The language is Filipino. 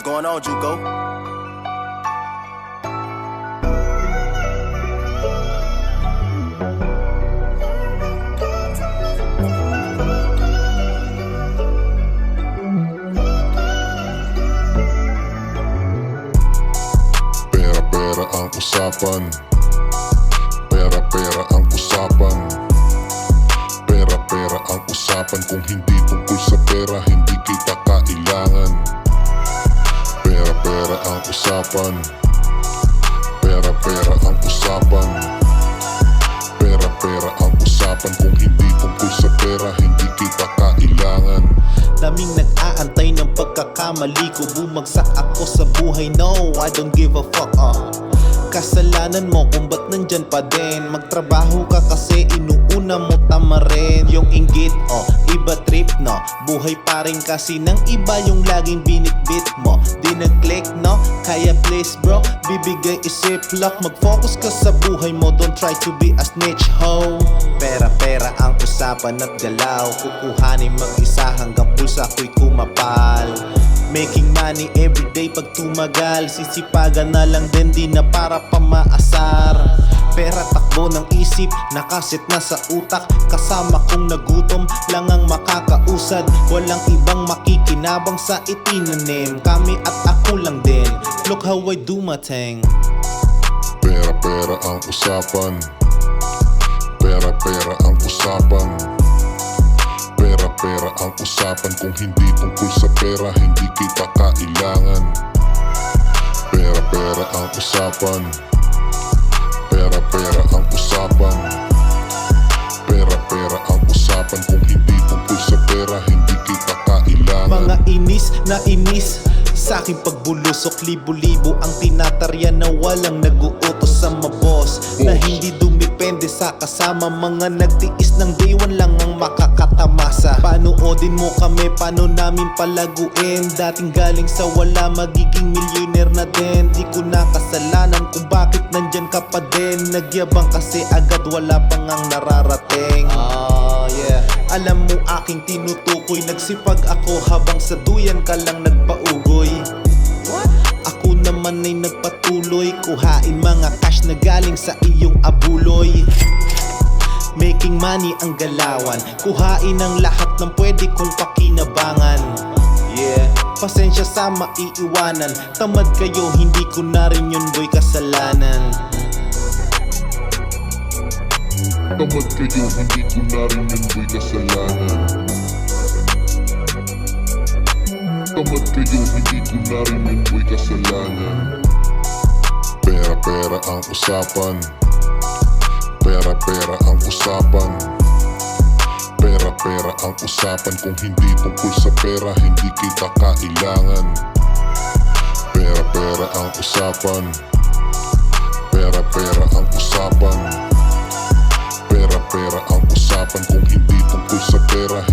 going on, Juco? Pera-pera ang usapan. Pera-pera ang usapan. Pera-pera ang usapan. Kung hindi tungkol sa pera, hindi kita kailangan. Pera-pera ang usapan. Pera-pera ang usapan. Pera-pera ang usapan. Kung hindi tungkol sa pera, hindi kita kailangan. Daming nag-aantay ng pagkakamali ko. Bumagsak ako sa buhay, no, I don't give a fuck. Kasalanan mo kung ba't nandyan pa din. Magtrabaho ka kasi inuuna mo tama rin. Yung inggit, iba trip, no. Buhay pa rin kasi ng iba yung laging binitbit mo. Di nag-click, no. Kaya please bro, bibigay isip lock. Mag-focus ka sa buhay mo, don't try to be a snitch, ho. Pera-pera ang usapan at galaw. Kukuhanin mag-isa hanggang pulsa ko'y kumapal. Making money everyday pag tumagal. Sisipagan na lang din, di na para pamaasar. Pera takbo ng isip, nakasit na sa utak. Kasama kong nagutom, lang ang makakausad. Walang ibang makikinabang sa itinanim. Kami at ako lang din, look how I do my thing. Pera-pera ang usapan. Pera-pera ang usapan. Pera-pera ang usapan. Kung hindi tungkol sa pera, hindi kita kailangan. Pera-pera ang usapan. Pera-pera ang usapan. Pera-pera ang usapan. Kung hindi tungkol sa pera, hindi kita kailangan. Mga inis na inis sa aking pagbulusok. Libo-libo ang tinatarya na walang nag-uutos sa maboss. Na hindi dumipende sa kasama. Mga nagtiis ng day one lang ang makakatamasa. Panoodin mo kami, paano namin palaguin. Dating galing sa wala, magiging millionaire na din. Di ko na kasalanan kung bakit nandyan ka pa din. Nagyabang kasi agad, wala pang ang nararating. Yeah. Alam mo aking tinutukoy. Nagsipag ako habang sa duyan ka lang nagpaugoy. Ako naman ay nagpatuloy. Kuhain mga cash na galing sa iyong abuloy. Making money ang galawan. Kuhain ang lahat ng pwede kong pakinabangan. Yeah, pasensya sa maiiwanan. Tamad kayo, hindi ko na rin yun boy kasalanan. Tamad kayo, hindi ko na rin yun boy kasalanan. Tamad kayo, hindi ko na rin yun boy kasalanan. Pera-pera ang usapan. Pera-pera ang usapan. Pera-pera ang usapan. Kung hindi tungkol sa pera, hindi kita kailangan. Pera-pera ang usapan. Pera-pera ang usapan. Pera-pera ang usapan. Kung hindi tungkol sa pera,